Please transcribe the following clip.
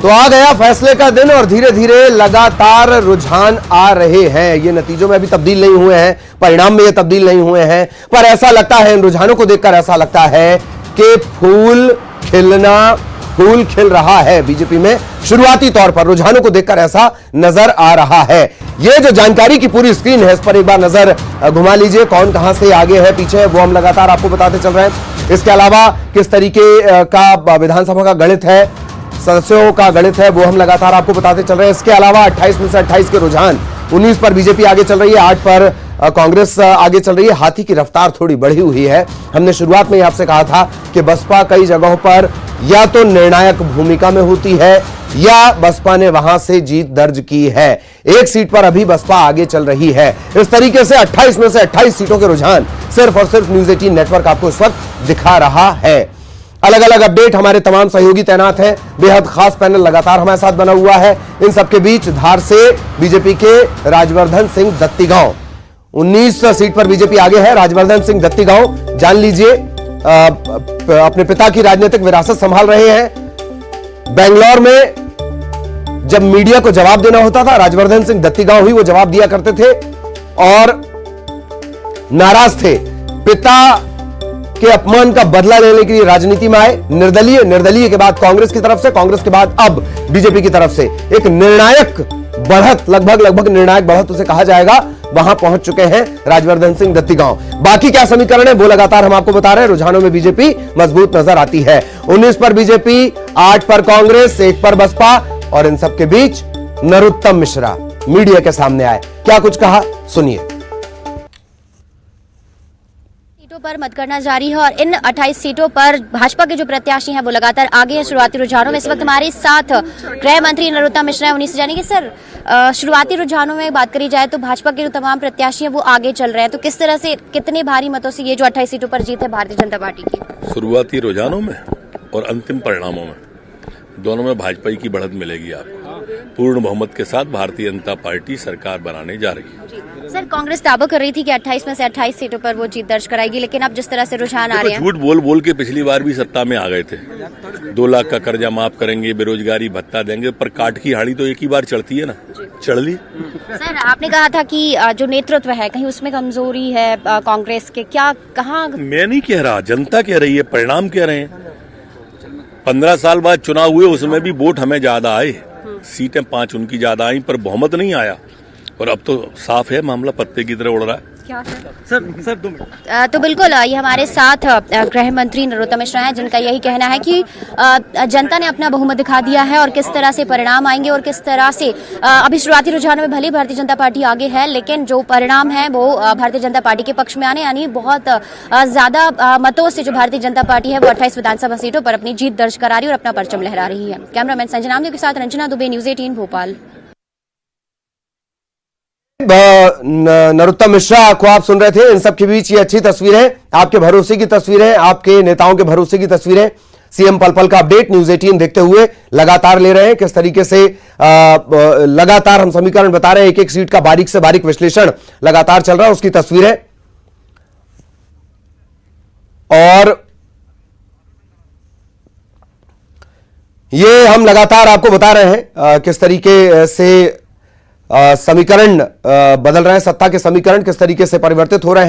तो आ गया फैसले का दिन और धीरे धीरे लगातार रुझान आ रहे हैं। ये नतीजों में अभी तब्दील नहीं हुए हैं, परिणाम में ये तब्दील नहीं हुए हैं, पर ऐसा लगता है, इन रुझानों को देखकर ऐसा लगता है कि फूल खिल रहा है बीजेपी में। शुरुआती तौर पर रुझानों को देखकर ऐसा नजर आ रहा है। ये जो जानकारी की पूरी स्क्रीन है, इस पर एक बार नजर घुमा लीजिए। कौन कहां से आगे है, पीछे है, वो हम लगातार आपको बताते चल रहे हैं। इसके अलावा किस तरीके का विधानसभा का गणित है, सदस्यों का गणित है, वो हम लगातार आपको बताते चल रहे हैं। इसके अलावा 28 में से 28 के रुझान, 19 पर बीजेपी आगे चल रही है, 8 पर कांग्रेस आगे चल रही है। हाथी की रफ्तार थोड़ी बढ़ी हुई है। हमने शुरुआत में ही आपसे कहा था कि बसपा कई जगहों पर या तो निर्णायक भूमिका में होती है या बसपा ने वहां से जीत दर्ज की है। एक सीट पर अभी बसपा आगे चल रही है। इस तरीके से 28 में से 28 सीटों के रुझान सिर्फ और सिर्फ न्यूज 18 नेटवर्क आपको इस वक्त दिखा रहा है। अलग अलग अपडेट हमारे तमाम सहयोगी तैनात हैं, बेहद खास पैनल लगातार हमारे साथ बना हुआ है। इन सबके बीच धार से बीजेपी के राजवर्धन सिंह दत्तीगांव, 19 सीट पर बीजेपी आगे है। राजवर्धन सिंह दत्तीगांव, जान लीजिए, अपने पिता की राजनीतिक विरासत संभाल रहे हैं। बेंगलौर में जब मीडिया को जवाब देना होता था, राजवर्धन सिंह दत्तीगांव ही वो जवाब दिया करते थे और नाराज थे। पिता के अपमान का बदला लेने के लिए राजनीति में आए। निर्दलीय के बाद कांग्रेस की तरफ से, कांग्रेस के बाद अब बीजेपी की तरफ से एक निर्णायक बढ़त, लगभग निर्णायक बढ़त उसे कहा जाएगा, वहां पहुंच चुके हैं राजवर्धन सिंह दत्तीगांव। बाकी क्या समीकरण है वो लगातार हम आपको बता रहे हैं। रुझानों में बीजेपी मजबूत नजर आती है। 19 पर बीजेपी, 8 पर कांग्रेस, 1 पर बसपा, और इन सबके बीच नरोत्तम मिश्रा मीडिया के सामने आए। क्या कुछ कहा, सुनिए। पर मतगणना जारी है और इन 28 सीटों पर भाजपा के जो प्रत्याशी हैं वो लगातार आगे हैं शुरुआती रुझानों में। इस वक्त हमारे साथ गृह मंत्री नरोत्तम मिश्रा हैं। उन्हीं से जानेंगे, सर, शुरुआती रुझानों में बात करी जाए तो भाजपा के जो तमाम प्रत्याशी हैं वो आगे चल रहे हैं, तो किस तरह से, कितने भारी मतों से ये जो 28 सीटों पर जीत है भारतीय जनता पार्टी की? शुरुआती रुझानों में और अंतिम परिणामों में दोनों में भाजपा की बढ़त मिलेगी आपको। पूर्ण बहुमत के साथ भारतीय जनता पार्टी सरकार बनाने जा रही है। सर, कांग्रेस दावा कर रही थी कि 28 में से 28 सीटों पर वो जीत दर्ज कराएगी, लेकिन अब जिस तरह से रुझान आ रहे हैं, झूठ बोल के पिछली बार भी सत्ता में आ गए थे। 2 लाख का कर्जा माफ करेंगे, बेरोजगारी भत्ता देंगे, पर काट की हाड़ी तो एक ही बार चढ़ती है ना, चढ़ ली। सर, आपने कहा था कि जो नेतृत्व है कहीं उसमें कमजोरी है कांग्रेस के, क्या, कहाँ? मैं नहीं कह रहा, जनता कह रही है, परिणाम कह रहे हैं। 15 साल बाद चुनाव हुए, उसमें भी वोट हमें ज्यादा आए, सीटें 5 उनकी ज्यादा आई, पर बहुमत नहीं आया। और अब तो साफ है मामला, पत्ते की तरह उड़ रहा है। क्या सर 2 मिनट। तो बिल्कुल, ये हमारे साथ गृह मंत्री नरोत्तम मिश्रा हैं, जिनका यही कहना है कि जनता ने अपना बहुमत दिखा दिया है और किस तरह से परिणाम आएंगे और किस तरह से अभी शुरुआती रुझानों में भले भारतीय जनता पार्टी आगे है, लेकिन जो परिणाम है वो भारतीय जनता पार्टी के पक्ष में आने, यानी बहुत ज्यादा मतों से जो भारतीय जनता पार्टी है वो 28 विधानसभा सीटों पर अपनी जीत दर्ज करा रही है और अपना परचम लहरा रही है। कैमरामैन संजय नामदेव के साथ रंजना दुबे, न्यूज 18 भोपाल। नरोत्तम मिश्रा को आप सुन रहे थे। इन सब के बीच ये अच्छी तस्वीरें, आपके भरोसे की तस्वीरें, आपके नेताओं के भरोसे की तस्वीरें। सीएम पल का अपडेट न्यूज 18 देखते हुए लगातार ले रहे हैं, किस तरीके से लगातार हम समीकरण बता रहे हैं, एक सीट का बारीक से बारीक विश्लेषण लगातार चल रहा है, उसकी तस्वीरें। और ये हम लगातार आपको बता रहे हैं किस तरीके से समीकरण बदल रहे हैं, सत्ता के समीकरण किस तरीके से परिवर्तित हो रहे हैं।